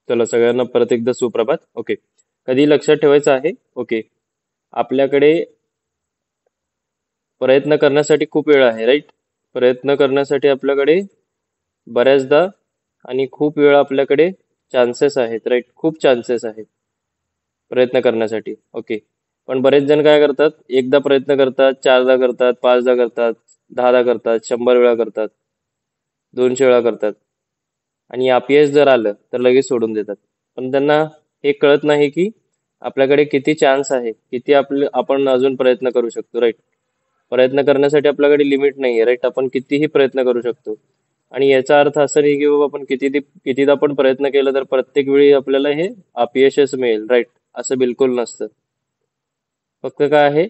चला सगळ्यांना परत एकदा सुप्रभात. ओके. कधी लक्षात ठेवायचं आहे? ओके. आपल्याकडे प्रयत्न करण्यासाठी खूप वेळ आहे, राईट? प्रयत्न करण्यासाठी आपल्याकडे बऱ्याचदा आणि खूप वेळ आपल्याकडे चान्सेस आहेत, राईट? खूप चान्सेस आहेत प्रयत्न करण्यासाठी. ओके. पण बरेच जण काय करतात? एकदा प्रयत्न करतात, चारदा करतात, पाचदा करतात, दहादा करतात, 100 वेळा करतात, 200 वेळा करतात. आणि अपयश जर आलं तर लगेच सोडून देतात. पण त्यांना हे कळत नाही की आपल्याकडे किती चान्स आहे, किती आपण अजून प्रयत्न करू शकतो, राईट? प्रयत्न करण्यासाठी आपल्याकडे लिमिट नाहीये, राईट? आपण कितीही प्रयत्न करू शकतो. आणि याचा अर्थ असा नाही की बाबा आपण कितीदा पण प्रयत्न केला तर प्रत्येक वेळी आपल्याला हे अपयशच मिळेल, राईट? असं बिलकुल नसतं. फक्त काय आहे,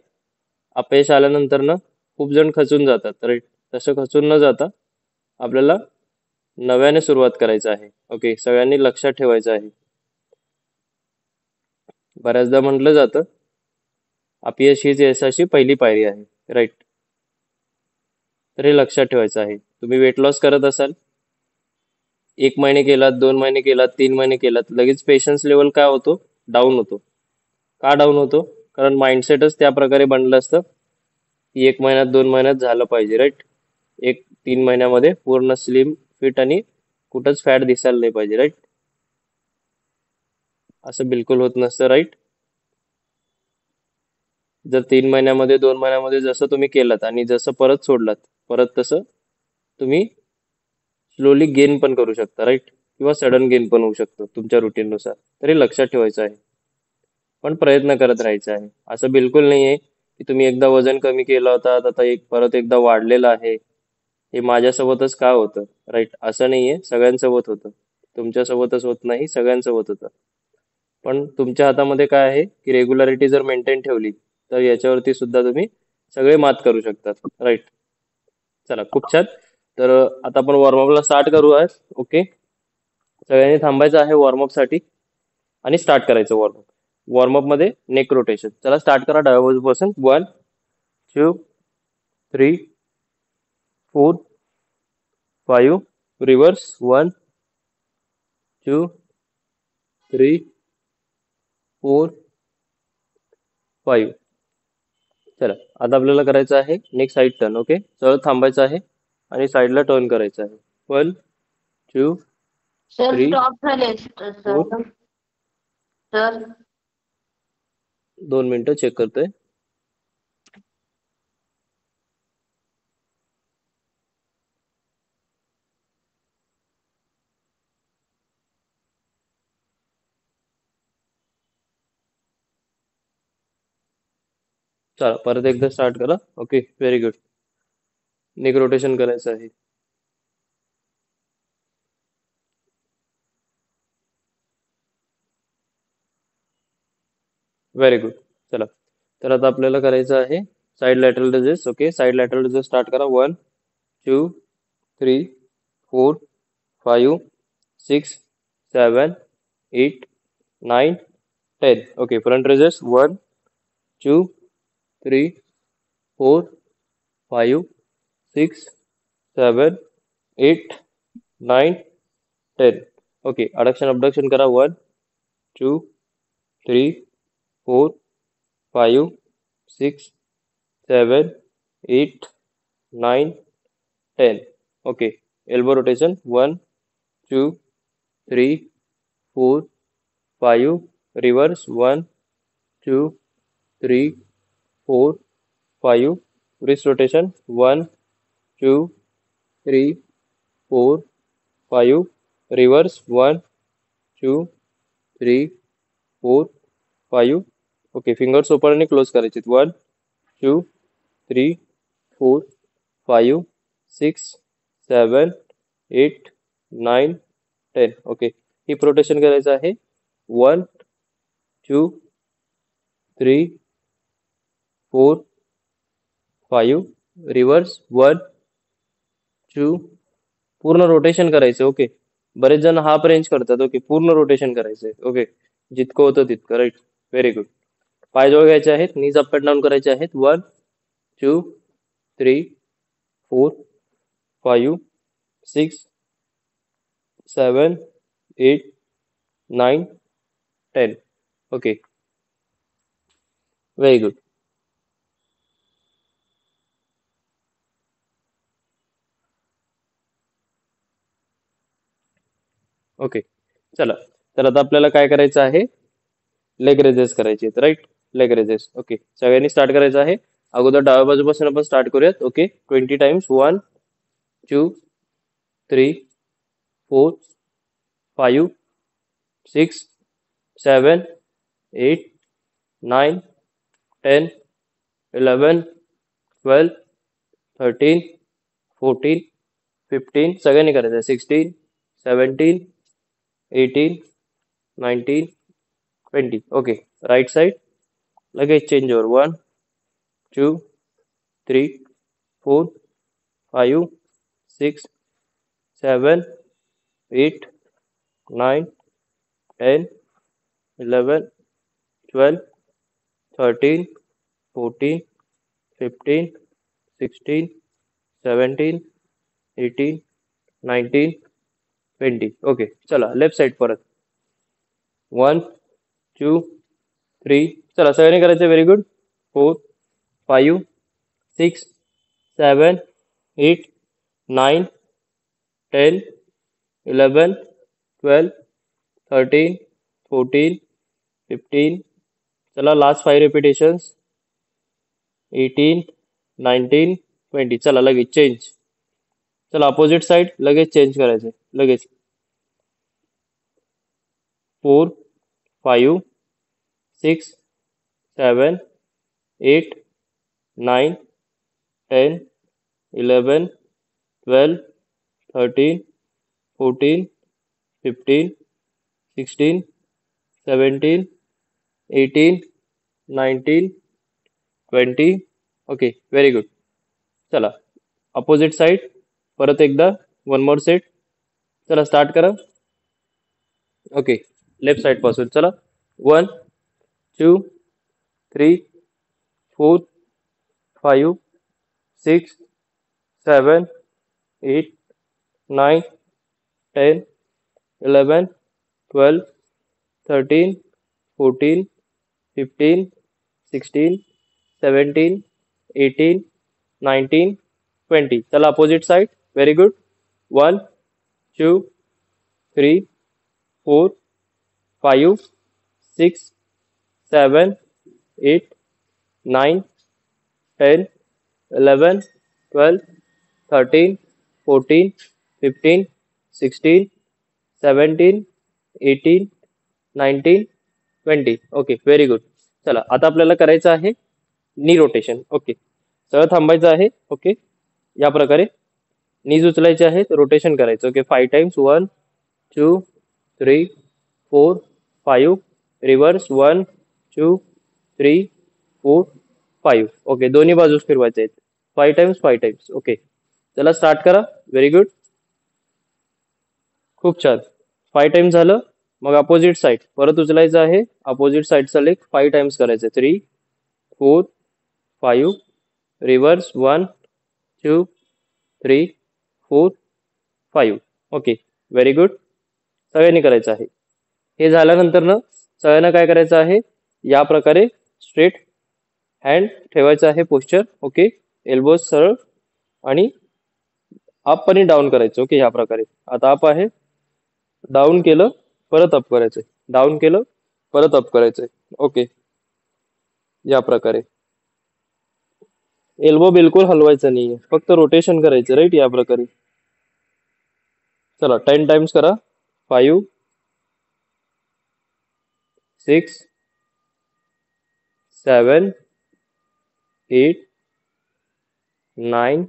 अपयश आल्यानंतर ना खूप जण खचून जातात, राईट? तसं खचून न जाता आपल्याला नव्याने सुरुवात करायचं आहे. ओके. सगळ्यांनी लक्षात ठेवायचं आहे. बऱ्याचदा म्हटलं जातं अपयश हीच यशाची पहिली पायरी आहे, राईट? तर हे लक्षात ठेवायचं आहे. तुम्ही वेट लॉस करत असाल, 1 महिने केलात, 2 महिने केलात, 3 महिने केलात, लगेच पेशन्स लेवल काय होतो? डाऊन होतो. का डाऊन होतो? कारण माइंडसेटच त्या प्रकारे बनलं असतं की 1 महिन्यात 2 महिन्यात झालं पाहिजे, राईट? 3 महिन्यामध्ये पूर्ण स्लिम फिट आणि कुठंच फॅट दिसायला नाही पाहिजे, राईट? असं बिलकुल होत नसतं, राईट? जर 3 महिन्यामध्ये 2 महिन्यामध्ये जसं तुम्ही केलात आणि जसं परत सोडलात, परत तसं तुम्ही स्लोली गेन पण करू शकता, राईट? किंवा सडन गेन पण होऊ शकतो तुमच्या रुटीननुसार. तरी लक्षात ठेवायचं आहे. पण प्रयत्न करत राहायचा आहे. असं बिलकुल नाही आहे की तुम्ही एकदा वजन कमी केलं होतं, आता परत एकदा वाढलेलं आहे. हे माझ्यासोबतच का होतं, राईट? असं नाहीये, सगळ्यांसोबत होतं. तुमच्यासोबतच होत नाही, सगळ्यांसोबत होतं. पण तुमच्या हातामध्ये काय आहे की रेग्युलरिटी जर मेंटेन ठेवली तर याच्यावरती सुद्धा तुम्ही सगळे मात करू शकतात, राईट? चला खूप छान. तर आता आपण वॉर्मअपला स्टार्ट करू आज. ओके. सगळ्यांनी थांबायचं आहे वॉर्मअप साठी आणि स्टार्ट करायचं वॉर्मअप. वॉर्मअप मध्ये नेक रोटेशन. चला स्टार्ट करा डाव्या बाजूपासून. 1, 2, 3, 4, 5. रिव्हर्स. 1, 2, 3, 4, 5. चला आता आपल्याला करायचं आहे नेक्स्ट साईड टर्न. ओके. सरळ थांबायचं आहे आणि साईडला टर्न करायचं आहे. 1, 2, सर 3, स्टॉप झाले 4. सर. सर 2 मिनिटं चेक करतोय. चला परत एकदा स्टार्ट करा. Okay. Very good. Neck rotation करायचं आहे. Very good. चला तर आता आपल्याला करायचं आहे side lateral raises. Okay. Side lateral raises start करा. 1, 2, 3, 4, 5, 6, 7, 8, 9, 10. Okay. Front raises. 1, 2, 3, 4, 5, 6, 7, 8, 9, 10. Okay. Adduction abduction करा. 1, 2, 3, 4, 5, 6, 7, 8, 9, 10. Okay. Elbow rotation. 1, 2, 3, 4, 5. Reverse. 1, 2, 3, 4, 5. Wrist rotation. 1, 2, 3, 4, 5. Reverse. 1, 2, 3, 4, 5. Okay. Fingers open आणि क्लोज करायचे. 1, 2, 3, 4, 5, 6, 7, 8, 9, 10. ओके. हिप रोटेशन करायचं आहे. 1, 2, 3, 4, 5. रिव्हर्स. 1, 2. पूर्ण रोटेशन करायचं. ओके. बरेच जण हाफ रेंज करतात. ओके. पूर्ण रोटेशन करायचंय. ओके. जितकं होतं तितकं, राईट? Very good. पाय जवळ घ्यायचे आहेत. नीज अप अँड डाऊन करायचे आहेत. 1, 2, 3, 4, 5, 6, 7, 8, 9, 10. Okay, very good. ओके, चला. तर आता आपल्याला काय करायचं आहे? लेग रेझेस करायचे आहेत, राईट? लेग रेझेस. ओके, सगळ्यांनी स्टार्ट करायचं आहे. अगोदर डाव्या बाजूपासून आपण स्टार्ट करूयात. Okay, 20 times. 1, 2, 3, 4, 5, 6, 7, 8, 9, 10, 11, 12, 13, 14, 15. सगळ्यांनी करायचं आहे. 16, 17, 18, 19, 20. Okay, right side. लगेच चेंज ओव्हर. 1, 2, 3, 4, 5, 6, 7, 8, 9, 10, 11, 12, 13, 14, 15, 16, 17, 18, 19, 20. ओके, चला लेफ्ट साइड परत. 1, 2, 3. चला सगळ्यांनी करायचं. Very good. 4, 5, 6, 7, 8, 9, 10, 11, 12, 13, 14, 15. चला लास्ट 5 रिपिटेशन्स. 18, 19, 20. चला लगेच चेंज. चला अपोजिट साइड लगेच चेंज करायचं लगेच. 4, 5, 6, 7, 8, 9, 10, 11, 12, 13, 14, 15, 16, 17, 18, 19, 20. Okay, very good. चला अपोजिट साइड परत एकदा. One more set. चला स्टार्ट करा. ओके, लेफ्ट साइड पासून चला. 1, 2, 3, 4, 5, 6, 7, 8, 9, 10, 11, 12, 13, 14, 15, 16, 17, 18, 19, 20. चला opposite side. Very good. 1, 2, 3, 4, 5, 6, 7, 8, 9, 10, 11, 12, 13, 14, 15, 16, 17, 18, 19, 20. Okay, very good. चला आता आपल्याला करायचं आहे नी रोटेशन. ओके, सरळ थांबायचं आहे. ओके, या प्रकारे नीज उचलायचे आहेत. रोटेशन करायचं. Okay, 5 times. 1, 2, 3, 4, 5. रिव्हर्स. 1, 2, 3, 4, 5. ओके, दोन्ही बाजूस फिरवायचे आहेत. 5 टाइम्स. 5 टाइम्स. ओके, चला स्टार्ट करा. Very good. खूप छान. 5 टाइम्स झालं. मग अपोजिट साइड परत उचलायचं आहे. अपोजिट साइडचा लेग 5 टाइम्स करायचं. 3, 4, 5. रिव्हर्स. 1, 2, 3, 4, 5. Okay, very good. सगळ्यांनी करायचं आहे. हे झाल्यानंतर ना सगळ्यांना काय करायचं आहे? या प्रकारे स्ट्रेट हँड ठेवायचं आहे पोस्चर. ओके, एल्बोज सरळ आणि अप आणि डाऊन करायचं. ओके, ह्या प्रकारे. आता अप आहे, डाऊन केलं, परत अप करायचंय. डाऊन केलं, परत अप करायचंय. ओके, या प्रकारे. एल्बो बिलकुल हलवायचं नाहीये, फक्त रोटेशन करायचं. राईट, या प्रकारे. चला 10 टाइम्स करा. 5, 6, 7, 8, 9,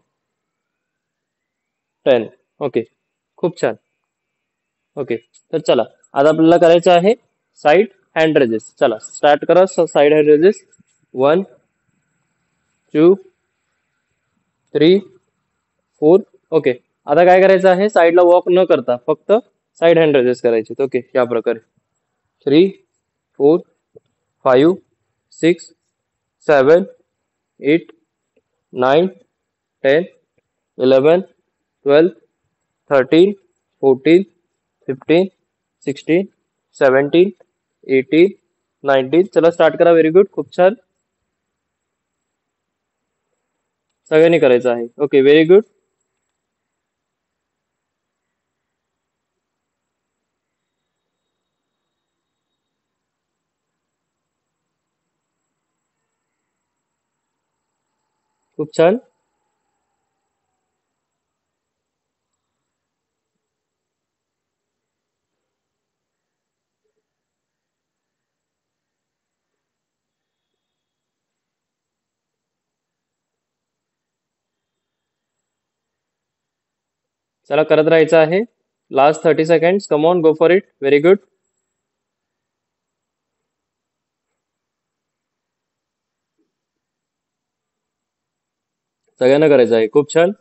10. ओके, खूप छान. ओके, तर चला आता आपल्याला करायचं आहे साइड हँड रेजेस. चला स्टार्ट करा. Side hand raises. 1, 2, 3, 4. ओके, आता काय करायचं आहे? साइडला वॉक न करता फक्त साइड हँड रेजेस करायचे. ओके, या प्रकारे. 3, 4, 5, 6, 7, 8, 9, 10, 11, 12, 13, 14, 15, 16, 17, 18, 19. चला स्टार्ट करा. Very good. खूप छान. सगळ्यांनी करायचं आहे. Okay, very good. खूप छान. चला करत राहायचं आहे. Last 30 seconds. Come on, go for it. Very good. सगळ्यांना करायचं आहे. खूप छान.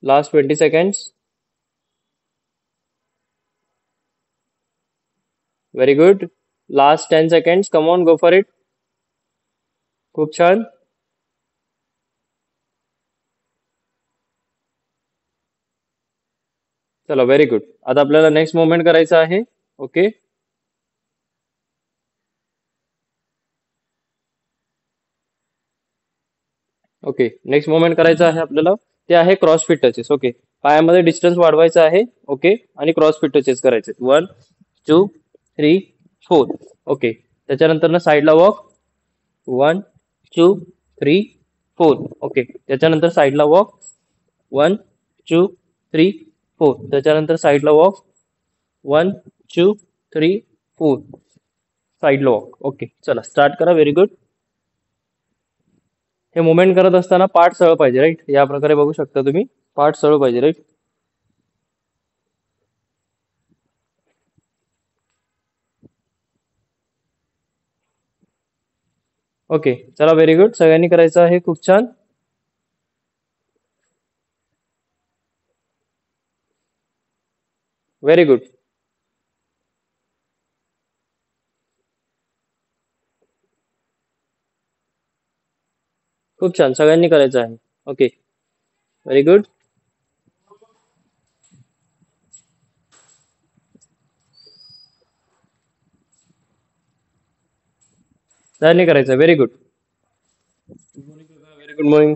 Last 20 seconds. Very good. Last 10 seconds. Come on, go for it. खूप छान. चला व्हेरी गुड. आता आपल्याला नेक्स्ट मुवमेंट करायचं आहे. ओके. ओके, नेक्स्ट मुवमेंट करायचं आहे आपल्याला. ते आहे क्रॉसफिट टचेस. ओके, पायामध्ये डिस्टन्स वाढवायचा आहे. ओके, आणि क्रॉसफिट टचेस करायचे. 1, 2, 3, 4. ओके, त्याच्यानंतर ना साईडला वॉक. 1, 2, 3, 4. ओके, त्याच्यानंतर साईडला वॉक. 1, 2, 3, 4. त्याच्यानंतर साईडला वॉक. 1, 2, 3, 4. साईडला वॉक. ओके, चला स्टार्ट करा. Very good. हे मुवमेंट करत असताना पाठ सरळ पाहिजे, राईट. या प्रकारे बघू शकता तुम्ही. पाठ सरळ पाहिजे, राईट. ओके, चला व्हेरी गुड. सगळ्यांनी करायचं आहे. खूप छान. Very good. खूप छान. सगळ्यांनी करायचं आहे. Okay, very good. सगळ्यांनी करायचं. Very good. Very good morning.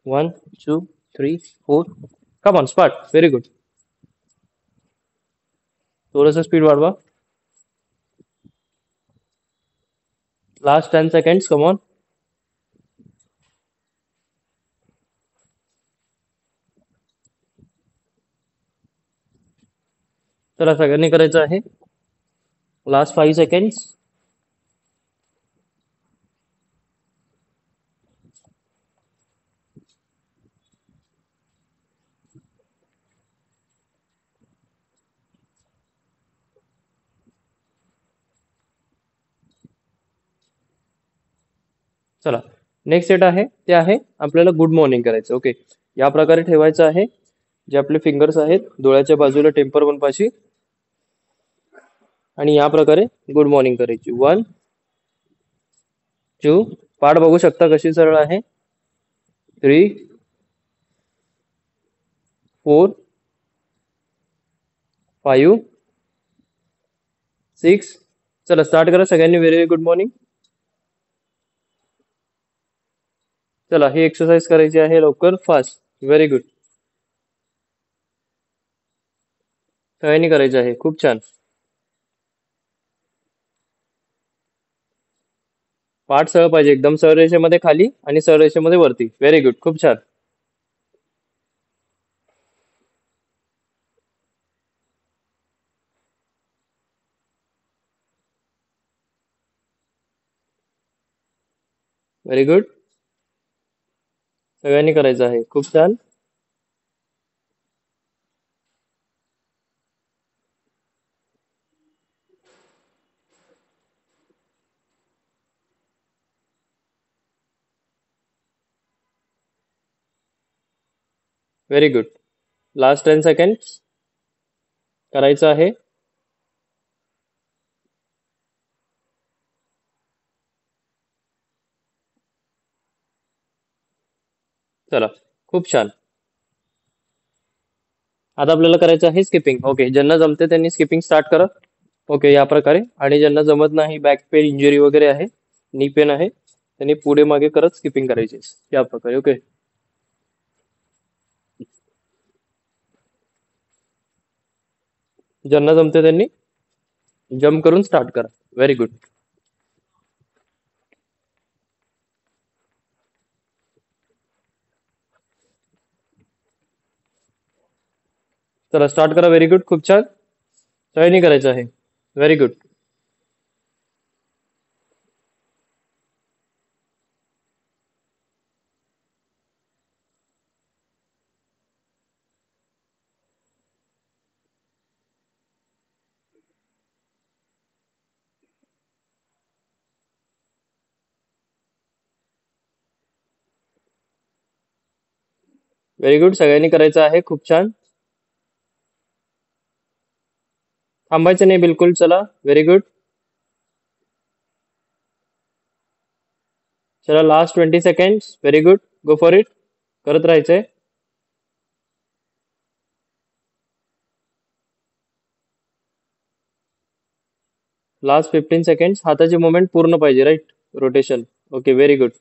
1, 2, 3, 4. Come on, start. Very good. थोडंसं स्पीड वाढवा. Last 10 seconds. Come on. चला सगळ्यांनी करायचं आहे. Last 5 seconds. चला नेक्स्ट सेट आहे. ते आहे आपल्याला गुड मॉर्निंग करायचं. ओके, या प्रकारे ठेवायचं आहे. जे आपले फिंगर्स आहेत डोळ्याच्या बाजूला टेम्पर वन पाशी, आणि या प्रकारे गुड मॉर्निंग करायची. 1, 2. पाठ बघू शकता कशी सरळ आहे. 3, 4, 5, 6. चला स्टार्ट करा सगळ्यांनी. Very good morning. चला ही एक्सरसाइज करायची आहे लवकर, फास्ट. Very good. सगळ्यांनी करायचं आहे. खूप छान. पाठ सरळ पाहिजे, एकदम सरळ रेषेमध्ये खाली आणि सरळ रेषेमध्ये वरती. Very good. खूप छान. Very good. सगळ्यांनी करायचं आहे. खूप छान. Very good. लास्ट 10 सेकंड्स करायचं आहे. चला खूप छान. आता आपल्याला करायचं आहे स्किपिंग. ओके, ज्यांना जमते त्यांनी स्किपिंग स्टार्ट करा. ओके, या प्रकारे. आणि ज्यांना जमत नाही, बॅक पेन इंजुरी वगैरे आहे, नी पेन आहे, त्यांनी पुढे मागे करत स्किपिंग करायची या प्रकारे. ओके, ज्यांना जमते त्यांनी जम्प करून स्टार्ट करा. Very good. चला स्टार्ट करा. व्हेरी गुड, खूप छान. सगळ्यांनी करायचं आहे. Very good. व्हेरी गुड, सगळ्यांनी करायचं आहे. खूप छान. थांबायचं नाही बिलकुल. चला, व्हेरी गुड. चला, last 20 seconds. Very good, go for it. करत राहायचंय. Last 15 seconds. हाताची मुवमेंट पूर्ण पाहिजे, right? Rotation. Okay, very good.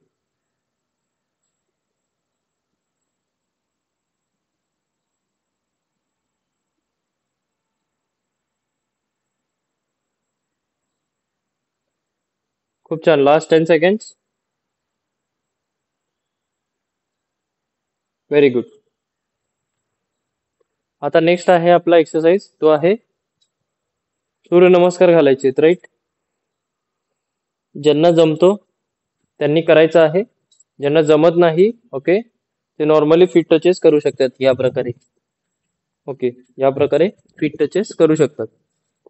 खूप छान. Last 10 seconds. Very good. आता नेक्स्ट आहे आपला एक्सरसाइज, तो आहे सूर्यनमस्कार घालायचे, राईट? ज्यांना जमतो त्यांनी करायचं आहे. ज्यांना जमत नाही, ओके, ते नॉर्मली फीट टचेस करू शकतात या प्रकारे. ओके, या प्रकारे फीट टचेस करू शकतात.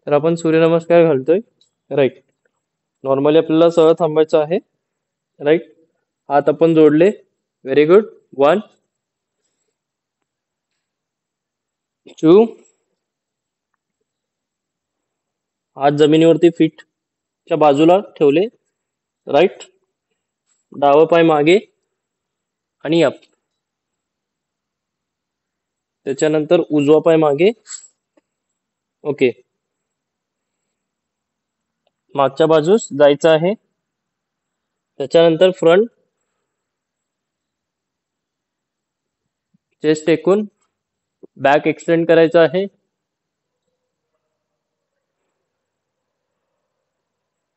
तर आपण सूर्यनमस्कार घालतोय, राईट? नॉर्मली आपल्याला सरळ थांबायचं आहे, राईट? हात आपण जोडले. Very good. 1 2. हात जमिनीवरती फीटच्या बाजूला ठेवले, राईट? डावं पाय मागे आणि अप. त्याच्यानंतर उजवा पाय मागे. ओके, मागच्या बाजूस जायचं आहे. त्याच्यानंतर फ्रंट चेस्ट टेकून बॅक एक्सटेंड करायचं आहे.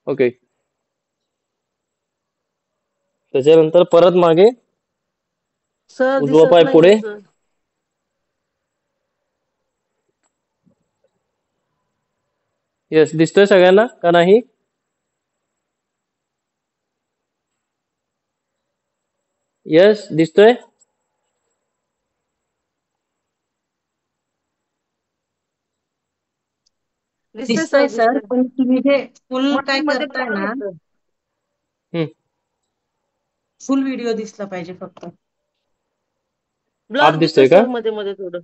ओके, त्याच्यानंतर परत मागे, सर उजवा दिसत पाय पुढे. नाहीये सर. येस, दिसतोय सगळ्यांना का नाही? येस, दिसतोय. दिसतंय सर, दिसतंय सर, दिसतंय. पण तुम्ही जे फुल काय मध्ये करताय कमी ना, येतं. हम्म, फुल व्हिडिओ दिसला पाहिजे फक्त. हाफ ब्लर दिसतंय दिसतोय का? सर मध्ये मध्ये थोडं.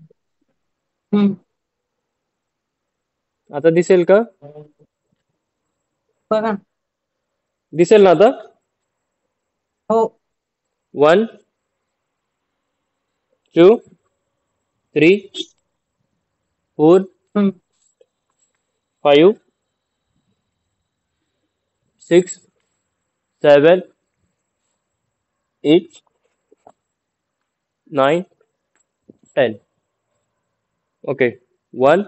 हम्म. आता दिसेल का? बघा. दिसेल ना आता? हो. 1 2 3 4 हम्म. 5 6 7 8 9 10. ओके, 1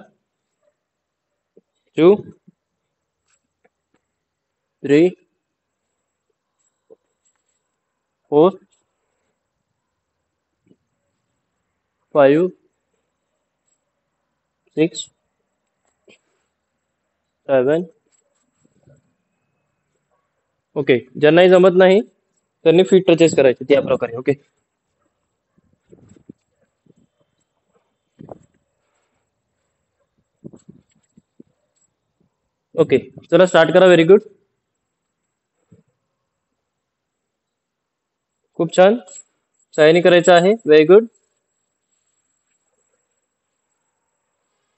2 3 4 5 6 7. ओके, ज्यांनाही जमत नाही त्यांनी फीट टचेस करायचे त्या प्रकारे. ओके, ओके, चला स्टार्ट करा. व्हेरी गुड, खूप छान. सगळ्यांनी करायचं आहे. Very good.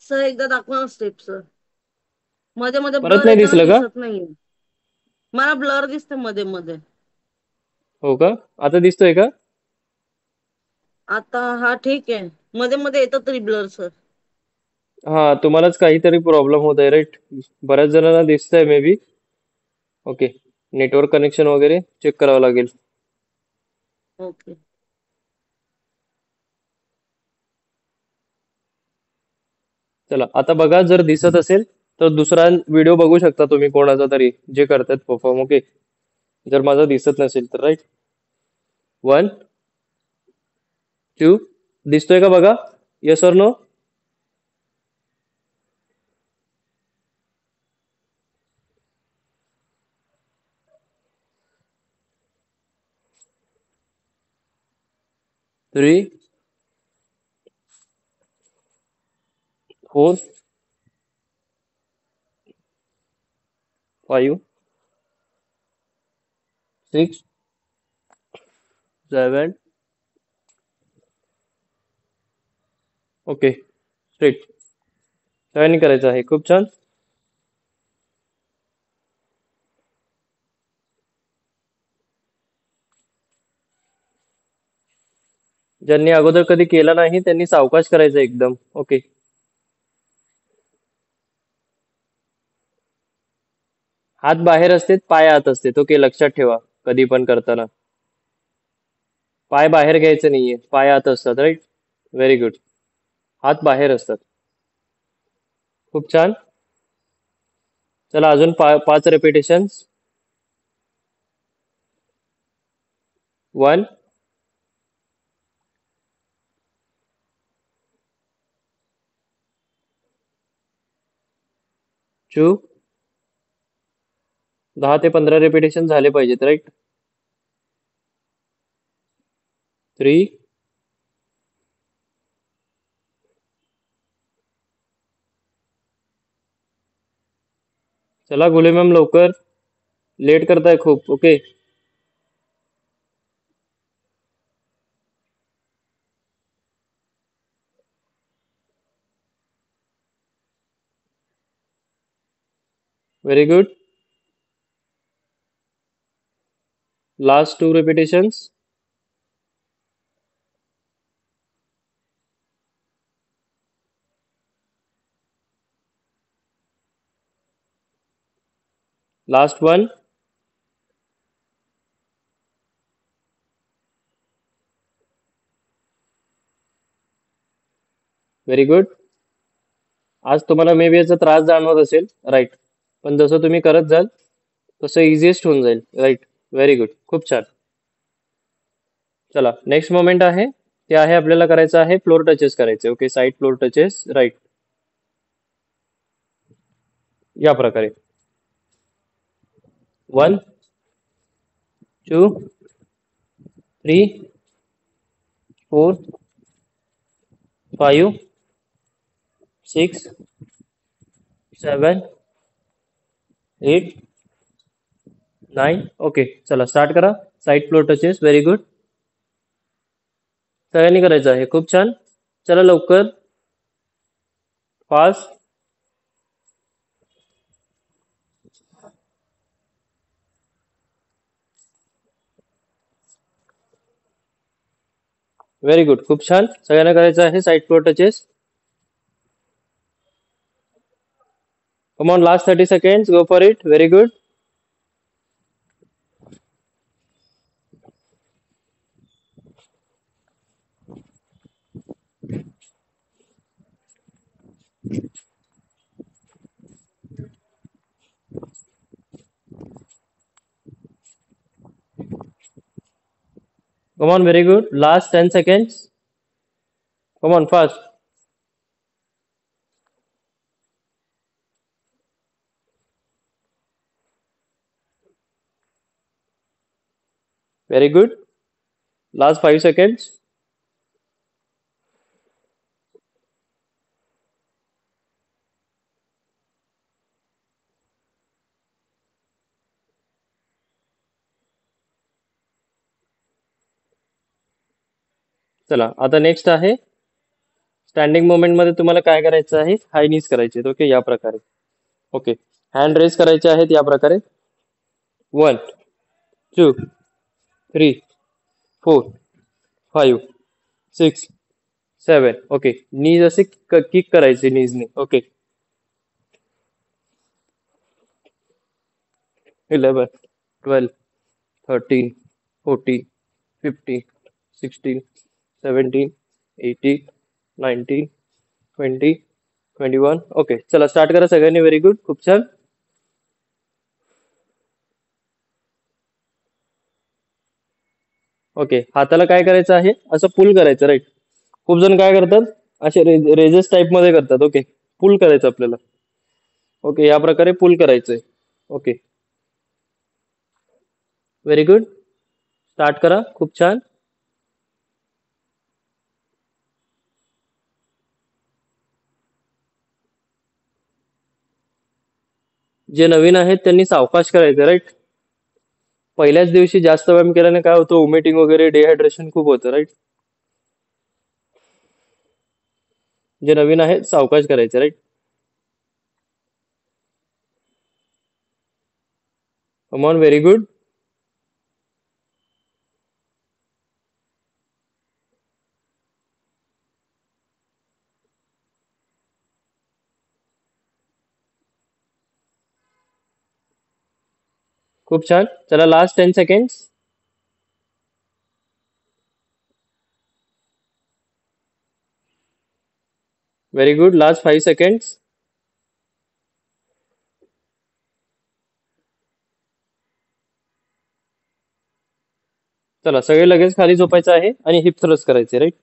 सर एकदा दाखवा ना स्टेप सर. मध्ये मध्ये परत ब्लर नाही येताना दिसलं का? दिसत नाहीये. मला ब्लर दिसते मध्ये मध्ये. हो का? आता दिसतोय का? आता हा ठीक आहे. मध्ये मध्ये येतं तरी ब्लर सर. हा तुम्हालाच काहीतरी प्रॉब्लेम होत आहे राईट. बऱ्याच जणांना दिसतंय may be. Okay. Network connection वगैरे चेक करावं लागेल. ओके. चला आता बघा, जर दिसत असेल तर दुसरा व्हिडिओ बघू शकता तुम्ही कोणाचा तरी जे करतात परफॉर्म. ओके. जर माझा दिसत नसेल तर राईट. 1 2 दिसतोय का बघा? Yes or no? 3 4 5 6 7. Okay. Straight. सगळ्यांनी करायचं आहे. खूप छान. ज्यांनी अगोदर कधी केलं नाही त्यांनी सावकाश करायचं एकदम. ओके. हात बाहेर असते, पाय आत असते. ओके, लक्षात ठेवा कधी पण करताना. पाय बाहेर घ्यायचे नाहीये, पाय आत असतात राईट. Very good. हात बाहेर असतात. खूप छान. चला अजून 5 रेपिटेशन्स. 1 2 10 ते 15 रेपिटेशन झाले पाहिजेत राईट. 3 चला गुले मॅम लवकर, लेट करताय खूप. Okay. Very good. Last 2 रेपिटेशन्स. Last 1. Very good. आज तुम्हाला मे बी याचा त्रास जाणवत असेल राईट, पण जसं तुम्ही करत जाल तसं इझिएस्ट होऊन जाईल राईट. Very good. खूप छान. चला नेक्स्ट मोमेंट आहे ते आहे आपल्याला करायचं आहे फ्लोर टचेस करायचे. ओके, साईड फ्लोर टचेस राईट. या प्रकारे 1 2 3 4 5 6 7 8 9. ओके, चला स्टार्ट करा. Side floor touches. Very good. सगळ्यांनी करायचं आहे. खूप छान. चला लवकर, फास्ट. Very good. खूप छान. सगळ्यांना करायचं आहे side floor touches. Come on, last 30 seconds. Go for it. Very good. Come on, very good. Last 10 seconds. Come on, fast. Very good. Last 5 seconds. चला आता नेक्स्ट आहे स्टँडिंग मोमेंट मध्ये तुम्हाला काय करायचं आहे, हाय नीज करायचे. ओके, या प्रकारे. ओके, हँड रेस करायचे आहेत या प्रकारे. 1 2 3 4 5 6 7. ओके, नीज असे किक करायचे नीजने. ओके, 11, 12, 13, 14, 15, 16, 17, 18, 19, 20, 21. ओके, चला स्टार्ट करा सगळ्यांनी. व्हेरी गुड, खूप छान. ओके, हाताला काय करायचं आहे, असं पुल करायचं, राईट. खूप जण काय करतात, असे रेजेस टाईप मध्ये करतात. ओके, पुल करायचं आपल्याला. ओके, या प्रकारे पुल करायचंय. ओके, व्हेरी गुड, स्टार्ट करा. खूप छान. जे नवीन आहेत त्यांनी सावकाश करायचं, राईट. पहिल्याच दिवशी जास्त व्यायाम केल्याने काय होतं, वॉमिटिंग वगैरे, डिहायड्रेशन खूप होतं, राईट. जे नवीन आहेत सावकाश करायचे, right. Come on, very good. खूप छान. चला last 10 seconds. Very good, last 5 seconds. चला सगळे लगेच खाली झोपायचं आहे आणि हिप थ्रस्ट करायचे, राईट.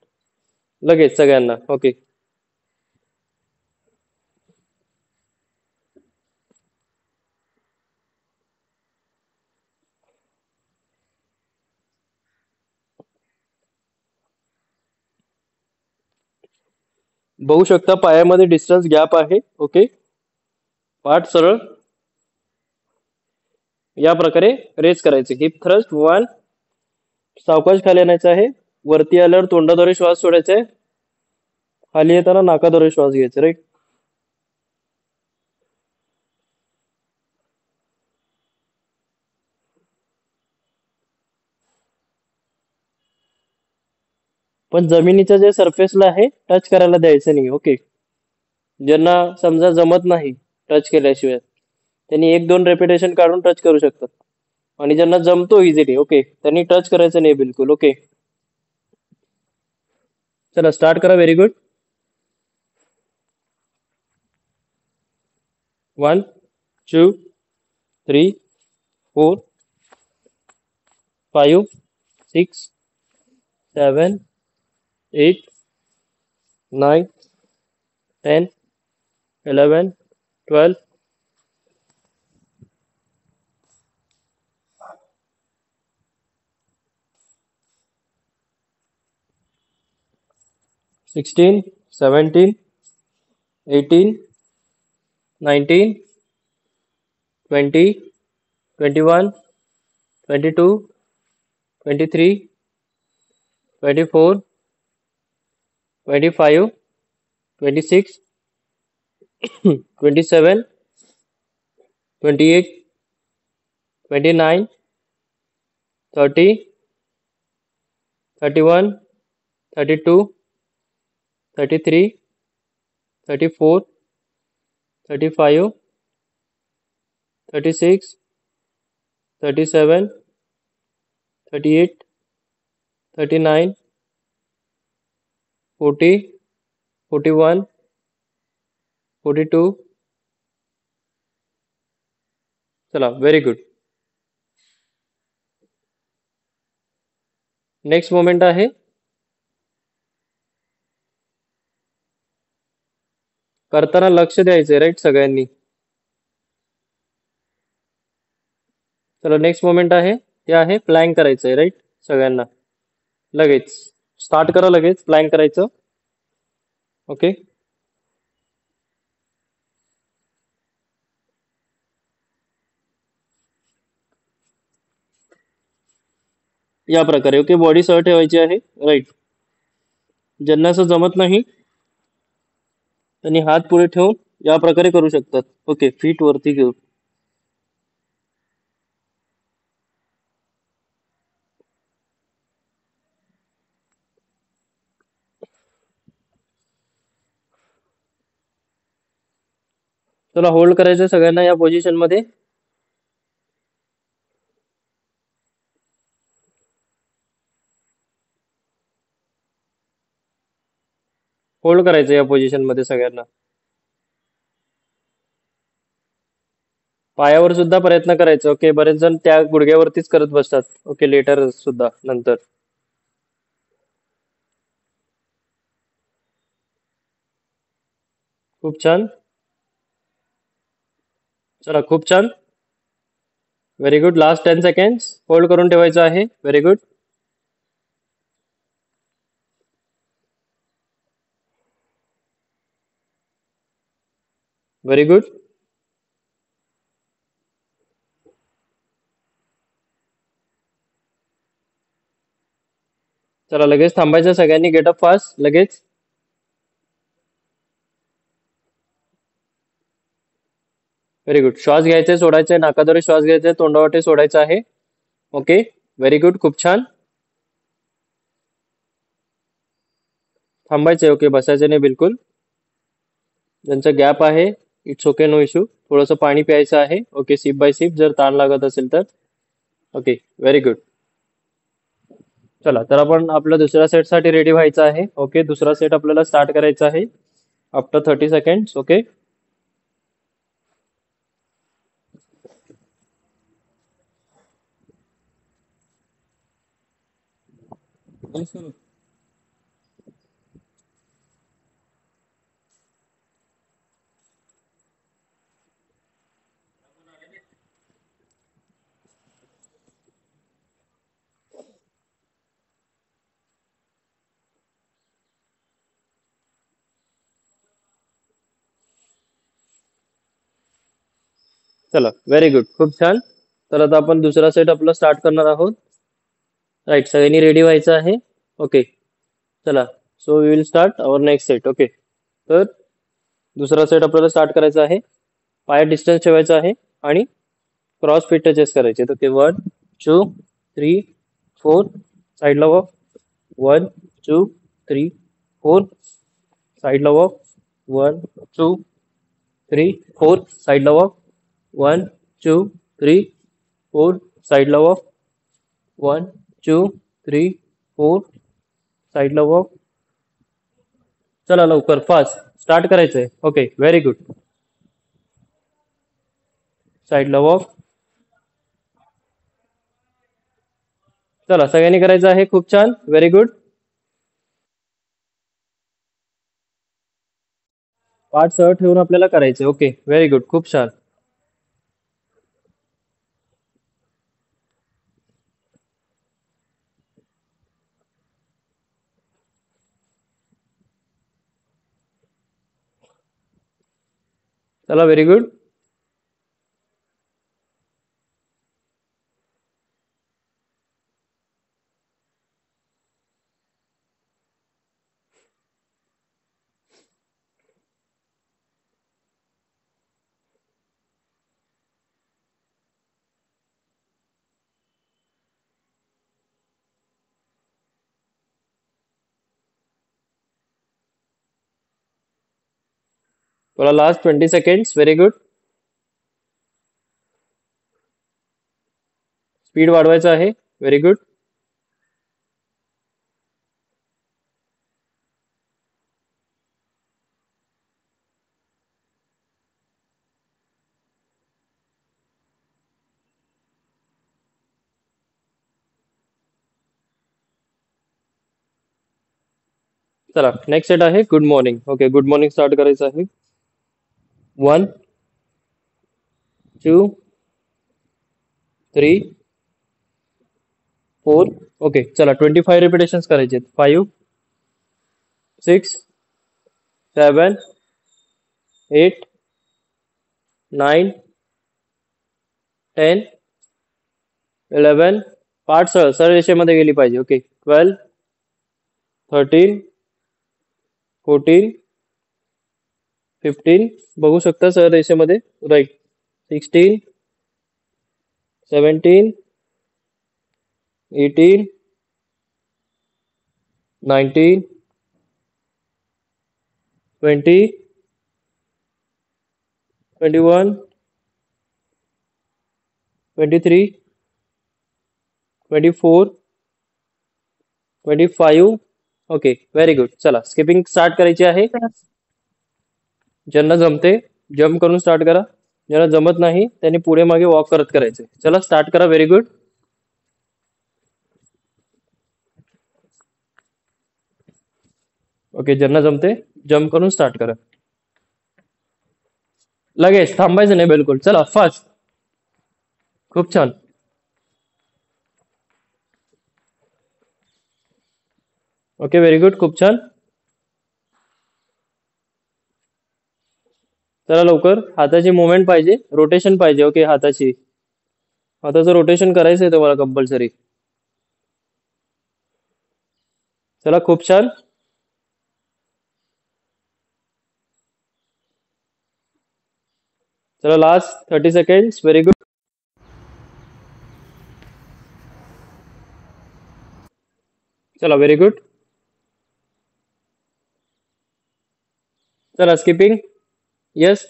लगेच सगळ्यांना. ओके, बघू शकता पायामध्ये डिस्टन्स गॅप आहे. ओके, पाठ सरळ या प्रकारे रेस करायचे. Heap thrust 1. सावकाश खाली आणायचं आहे. वरती आल्यावर तोंडाद्वारे श्वास सोडायचा आहे. खाली येताना नाकाद्वारे श्वास घ्यायचा, राईट. पण जमिनीच्या जे सरफेसला आहे टच करायला द्यायचं नाही. ओके, ज्यांना समजा जमत नाही टच केल्याशिवाय, त्यांनी 1-2 रेपिटेशन काढून टच करू शकतात. आणि ज्यांना जमतो इझिली, ओके, त्यांनी टच करायचं नाही बिलकुल. ओके, चला स्टार्ट करा. Very good. 1, 2, 3, 4, 5, 6, 7, 8, 9, 10, 11, 12, 16, 17, 18, 19, 20, 21, 22, 23, 24, 25, 26, 27, 28, 29, 30, 31, 32, 33, 34, 35, 36, 37, 38, 39, 40, 41, 42. चला व्हेरी गुड. नेक्स्ट मोमेंट आहे करताना लक्ष द्यायचंय, राईट, सगळ्यांनी. चला नेक्स्ट मोमेंट आहे ते आहे प्लॅंक करायचंय, राईट, सगळ्यांना. लगेच स्टार्ट करा, लगेच प्लॅंक करायचं. ओके, या प्रकारे. ओके, बॉडी सह ठेवायची आहे, राईट. ज्यांना असं जमत नाही त्यांनी हात पुढे ठेवून या प्रकारे करू शकतात. ओके, फीट वरती घेऊन. चला होल्ड करायचं सगळ्यांना या पोझिशन मध्ये. होल्ड करायचं या पोझिशन मध्ये सगळ्यांना. पायावर सुद्धा प्रयत्न करायचा. ओके, बरेच जण त्या गुडघ्यावरतीच करत बसतात. ओके, लेटर सुद्धा नंतर. खूप छान. चला खूप छान. Very good. Last 10 seconds hold करून ठेवायचं आहे. Very good. Very good. चला लगेच थांबायचं सगळ्यांनी. गेट अप फास्ट लगेच. Very good. श्वास घ्यायचे, सोडायचे, नाकाद्वारे श्वास घ्यायचे, तोंडावाटे सोडायचा आहे. Okay, very good. खूप छान. थांबायचे. ओके, बसायचे नाही बिलकुल. ज्यांचा गॅप आहे इट्स ओके, नो इश्यू. थोडंसं पाणी प्यायचं आहे. ओके, सिप बाय सिप जर ताण लागत असेल तर. Okay, very good. चला तर आपण आपल्या दुसऱ्या सेटसाठी रेडी व्हायचं आहे. ओके, दुसरा सेट आपल्याला स्टार्ट करायचा आहे आफ्टर 30 सेकंड्स. ओके, चला व्हेरी गुड. खूप छान. तर आता आपण दुसरा सेट आपला स्टार्ट करणार आहोत. राईट, सगळ्यांनी रेडी व्हायचं आहे. ओके, चला. So we will start our next set. Okay, तर दुसरा सेट आपल्याला स्टार्ट करायचा आहे. पाय डिस्टन्स ठेवायचा आहे आणि क्रॉस फिट टचेस करायचे. ओके, 1 2 3 4 साईडला वॉक. 1 2 3 4 साईडला वॉक. 1 2 3 4 साईडला वॉक. 1 2 3 4 साईडला वॉक. 1 2 3 4 साईडला वॉक. चला लवकर फास्ट स्टार्ट करायचंय. Okay, very good. साईडला वॉक. चला सगळ्यांनी करायचं आहे. खूप छान, व्हेरी गुड. पाठ सह ठेवून आपल्याला करायचे. Okay, very good. खूप छान. चला व्हेरी गुड. थोडा last 20 seconds. Very good. Speed वाढवायचा आहे. Very good. चला नेक्स्ट सेट आहे good morning. Okay, good morning start करायचं आहे. 1 2 3 4. ओके, चला 25 रिपिटेशन्स करायचे. 5 6 7 8 9 10 11. पाठ सरळ सरळ रेषेमध्ये गेली पाहिजे. ओके, 12 13 14 15. बघू शकता सरळ रेषेमध्ये. राईट. 16 17 18 19 20 21, 23, 24, 25. Okay, very good. चला स्किपिंग स्टार्ट करायची आहे. ज्यांना जमते जम्प करून स्टार्ट करा. ज्यांना जमत नाही त्यांनी पुढे मागे वॉक करत करायचे. चला स्टार्ट करा. Very good. ओके, ज्यांना जमते जम्प करून स्टार्ट करा. लगेच थांबायचं नाही बिलकुल. चला फास्ट. खूप छान. Okay, very good. खूप छान. चला लवकर. हाताची मुवमेंट पाहिजे, रोटेशन पाहिजे. ओके, हाताचं रोटेशन करायचं आहे तुम्हाला कंपल्सरी. चला खूप छान. चला लास्ट 30 सेकंड्स. Very good. चला व्हेरी गुड. चला स्किपिंग. येस,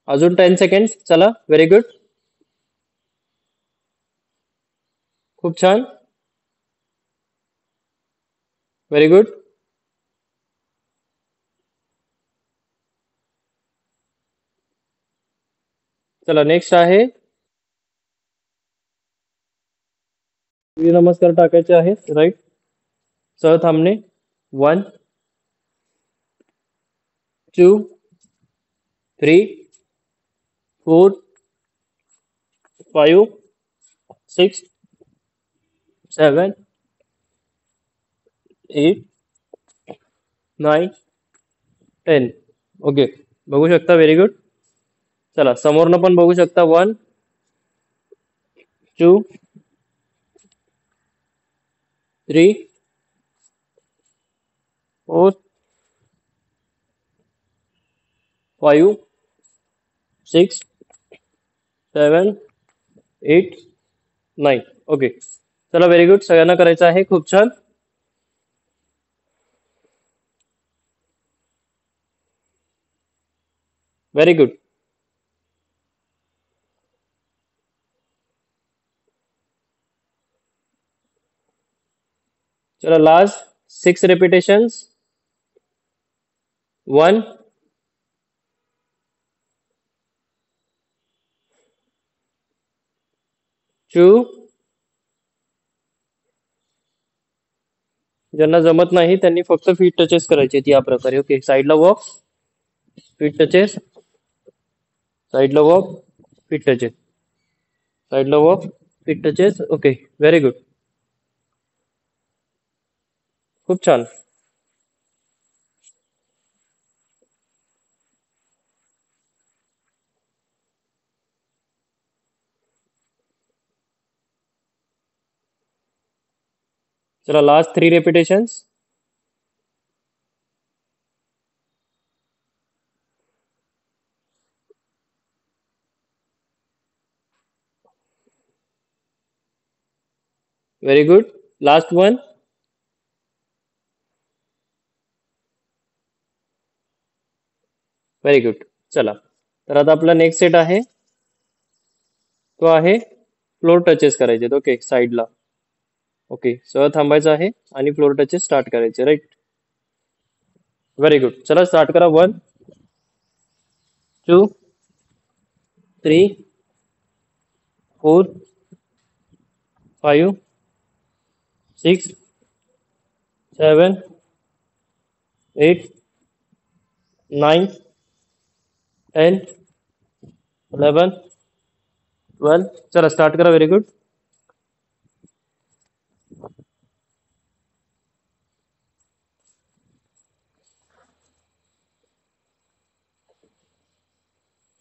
अजून 10 सेकंड्स. चला व्हेरी गुड. खूप छान. Very good. चला नेक्स्ट आहे सूर्यनमस्कार टाकायचे आहेत. राईट. सह थांबणे. 1, 2, 3, 4, 5, 6, 7, 8, 9, 10. ओके, बघू शकता. Very good. चला समोरनं पण बघू शकता. 1, 2, 3, 4, 5, 6, 7, 8, 9. ओके, चला व्हेरी गुड. सगळ्यांना करायचं आहे. खूप छान. Very good. चला लास्ट 6 repetitions. 1, 2. ज्यांना जमत नाही त्यांनी फक्त फीट टचेस करायचे या प्रकारे. ओके, साईडला वॉक, फीट टचेस, साईडला वॉक, फीट टचेस, साईडला walk, feet touches. Okay, very good. खूप छान. चला last 3 repetitions. Very good. Last 1. Very good. चला, तर आता आपला नेक्स्ट सेट आहे तो आहे फ्लोर टचेस करायचे. ओके, साईडला. ओके, सह थांबायचं आहे आणि फ्लोर टचेस स्टार्ट करायचे. राईट. Very good. चला स्टार्ट करा. 1, 2, 3, 4, 5, 6, 7, 8, 9, 10, 11, 12. चला स्टार्ट करा. Very good.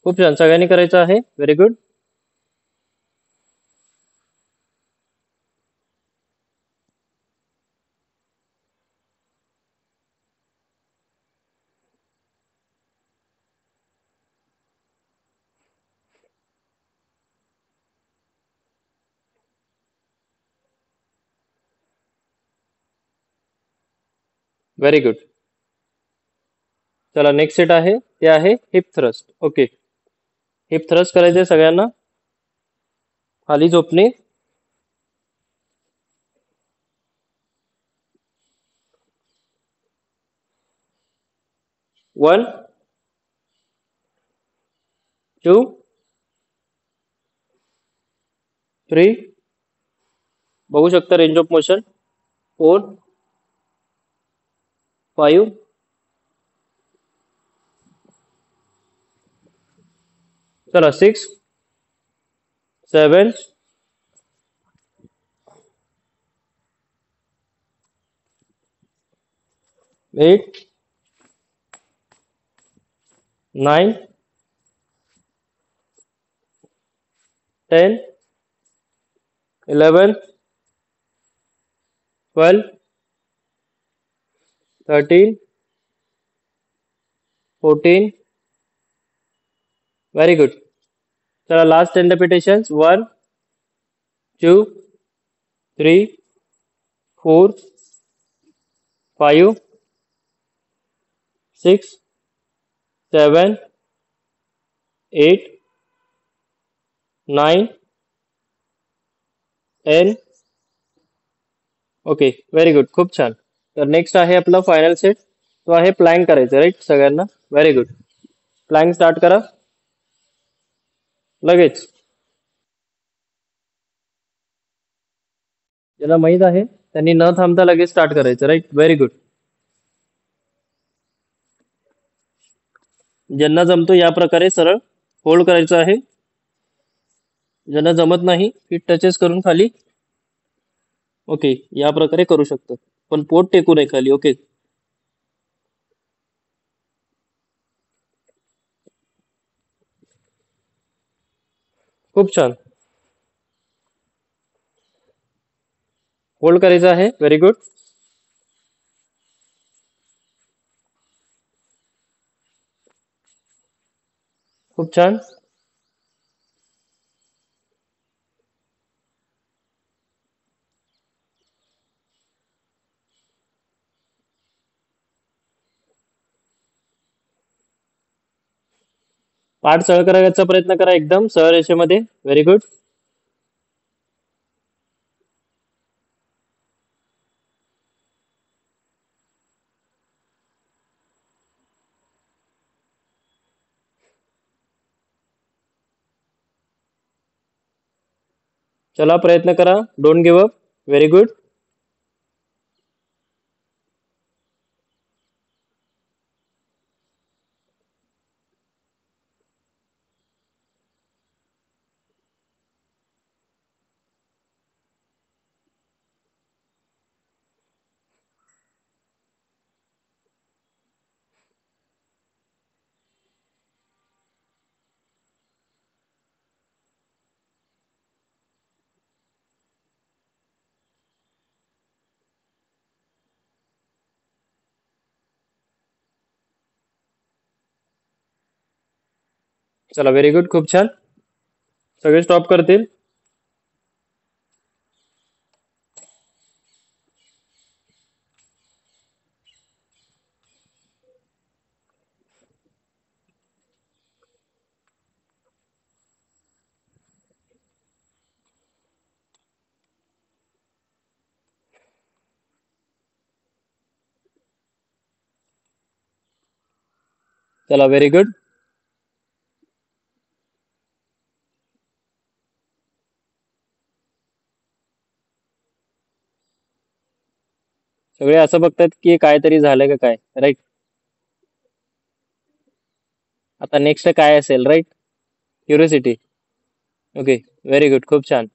खूप छान. सगळ्यांनी करायचं आहे. Very good. Very good. चला नेक्स्ट सेट आहे ते आहे heap thrust. Okay, heap thrust करायचे सगळ्यांना. खाली झोपणे. 1 2 3 बघू शकता रेंज ऑफ मोशन. 4 5 चला 6 7 8 9 10 11 12 13 14. Very good. चला last 10 repetitions. 1 2 3 4 5 6 7 8 9 10. Okay, very good. खूप छान. तर नेक्स्ट आहे आपला फायनल सेट. तो आहे प्लॅंक करायचं, राईट सगळ्यांना. Very good. प्लॅंक स्टार्ट करा लगेच. ज्याला माहित आहे त्यांनी न थांबता लगेच स्टार्ट करायचं, राईट. Very good. ज्यांना जमतो या प्रकारे सरळ होल्ड करायचं आहे. ज्यांना जमत नाही फीट टचेस करून खाली. ओके, या प्रकारे करू शकतो, पण पोट टेकू नये खाली. ओके, खूप छान. होल्ड करायचं आहे. Very good. खूप छान. पाठ सरळ करायचा प्रयत्न करा एकदम सरळ रेषेमध्ये. Very good. चला प्रयत्न करा. Don't give up. Very good. चला व्हेरी गुड. खूप छान. सगळे स्टॉप करतील. चला व्हेरी गुड. सगळे असं बघतात की काहीतरी झालं का काय, राईट. आता नेक्स्ट काय असेल, right. Curiosity. Okay, very good. खूप छान.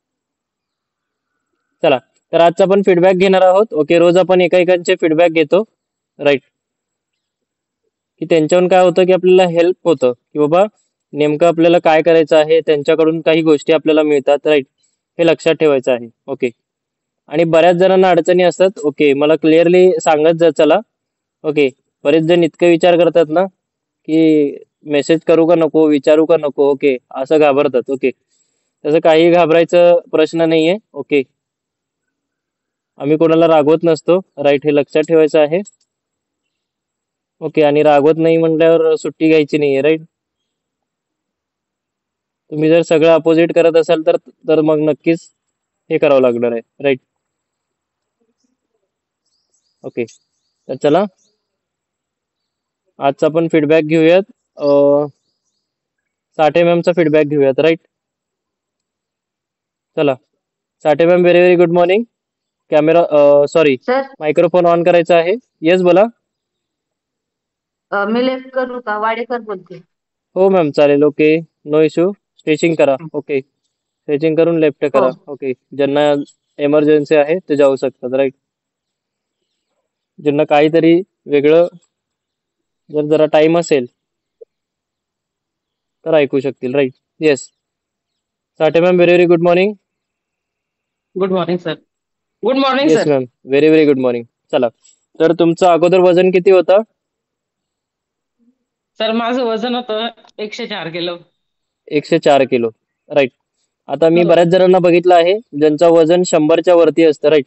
चला, तर आजचा आपण फीडबॅक घेणार आहोत. ओके, रोज आपण एकाचे फीडबॅक घेतो, राईट. की त्यांच्यावरून काय होतं की आपल्याला हेल्प होतं की बाबा नेमकं आपल्याला काय करायचं आहे, त्यांच्याकडून काही गोष्टी आपल्याला मिळतात, राईट. हे लक्षात ठेवायचं आहे. ओके, आणि बऱ्याच जणांना अडचणी असतात. ओके, मला क्लिअरली सांगत जा. चला, ओके. बरेच जण इतके विचार करतात ना की मेसेज करू का नको, विचारू का नको. ओके, असं घाबरतात. ओके, तसं काही घाबरायचं प्रश्न नाहीये. ओके, आम्ही कोणाला रागवत नसतो, राईट. हे लक्षात ठेवायचं आहे. ओके. आणि रागवत नाही म्हटल्यावर सुट्टी घ्यायची नाहीये, राईट? तुम्ही जर सगळं अपोजिट करत असाल तर तर मग नक्कीच हे करावं लागणार आहे, राईट? ओके. तर चला आजचा आपण फीडबॅक घेऊयात. 60 चा फीडबॅक घेऊयात, राईट? चला 60 very very good morning. Camera sorry sir microphone on करायचा आहे. येस बोला. मी लेफ्ट करू का? वाडेकर बोलते. हो मॅम चालेल. Okay, no issue. स्ट्रेचिंग करा. ओके, स्ट्रेचिंग करून लेफ्ट हो. करा. ओके, ज्यांना एमर्जन्सी आहे ते जाऊ शकतात, राईट? ज्यांना काहीतरी वेगळं जर जरा टाइम असेल तर ऐकू शकतील, right? Yes. 60 very very good morning. Good morning sir. Good morning yes sir. Ma'am, very very good morning. चला, तर तुमचं अगोदर वजन किती होतं? सर माझं वजन होतं 104 किलो. 104 kilo, right? आता मी हो. बऱ्याच जणांना बघितलं आहे ज्यांचं वजन 100च्या वरती असतं, राईट?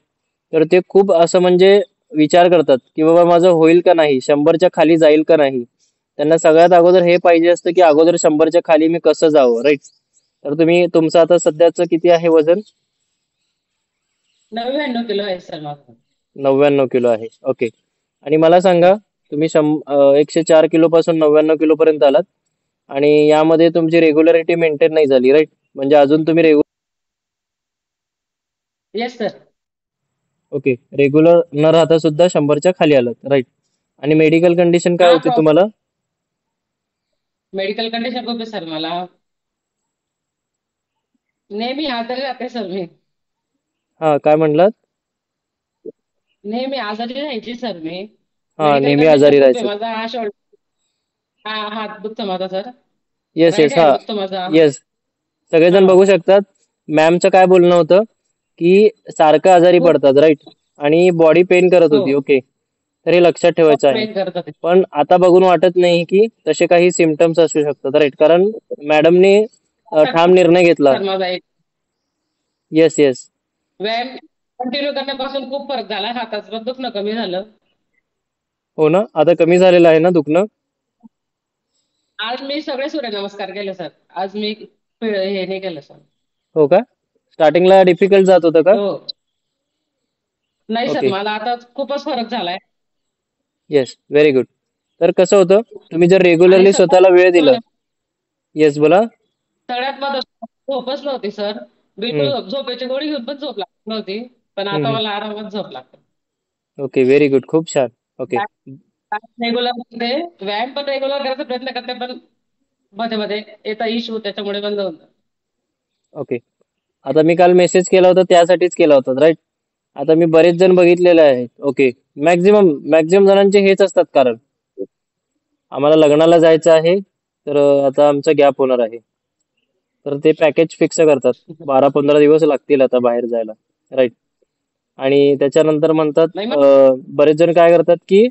तर ते खूप असं म्हणजे विचार करतात की बाबा माझं होईल का नाही, 100च्या खाली जाईल का नाही. त्यांना सगळ्यात अगोदर हे पाहिजे असतं की अगोदर 100च्या खाली मी कसं जावं, राईट? तर तुम्ही तुमचं आता सध्याचं किती आहे वजन? 99 किलो आहे सर माझं. 99 किलो आहे. ओके. आणि मला सांगा, तुम्ही 104 किलो पासून 99 किलो पर्यंत आलात आणि यामध्ये तुमची रेग्युलरिटी मेंटेन नाही झाली, राईट? म्हणजे अजून तुम्ही येस सर. ओके, रेग्युलर न राहता सुद्धा 100च्या खाली आलात, राईट? आणि मेडिकल कंडिशन काय हा होती तुम्हाला? मेडिकल कंडिशन खूप आहे सर मला. नेहमी आजारी राहते सर मी. हा, काय म्हणलात? नेहमी आजारी राहायची सर मी. हा, मेडिकल नेहमी कंडिशन आजारी खूप आहे राहायचं. माझा. हा हा हात दुखतो माझा sir. Yes right yes. Hand हा, दुखतो माझा. येस. सगळेजण हा बघू शकतात. मॅमचं काय बोलणं होतं की सारखं आजारी खूप. पडतात, राईट? आणि बॉडी पेन करत हो होती. ओके, तर हे लक्षात ठेवायचं आहे. पेन करत होते. पण आता बघून वाटत नाही की तसे काही सिम्पटम्स असू शकतात, राईट? कारण मॅडमने ठाम निर्णय घेतला. सर माझा एक येस येस. व्यायाम कंटिन्यू करण्यापासून खूप फरक झाला. हाताचं पण दुखणं कमी झालं. हो ना, आता कमी झालेलं आहे ना दुखणं? आज मी सगळे सूर्यनमस्कार केले सर. आज मी हे नाही केलं सर. हो का? स्टार्टिंगला डिफिकल्ट जात होतं का? हो. नाही सर ओके. मला आता खूपच फरक झालाय. Yes, very good. तर कसं होतं, तुम्ही जर आणि रेग्युलरली स्वतःला वेळ दिला. येस बोला. सगळ्यात महत्त्वाचं झोपच नव्हती सर. बिलकुल हम्म झोपेची गोळी घेऊन पण झोप लागत नव्हती. पण आता हम्म मला आरामात झोप लागते. Okay, very good. खूप छान. ओके. रेग्युलर मध्ये व्यायाम पण रेग्युलर करायचा प्रयत्न करते, पण मध्ये मध्ये येता इश्यू त्याच्यामुळे बंद होऊन जातं. ओके. आता मी काल मेसेज केला होता त्यासाठीच केला होता, राईट? आता मी बरेच जण बघितलेले आहेत. ओके, मॅक्झिमम मॅक्झिमम जणांचे हेच असतात कारण. आम्हाला लग्नाला जायचं आहे, तर आता आमचा गॅप होणार आहे. तर ते पॅकेज फिक्स करतात. 12-15 दिवस लागतील आता बाहेर जायला, राईट? आणि त्याच्यानंतर म्हणतात नाही मग बरेच जण काय करतात की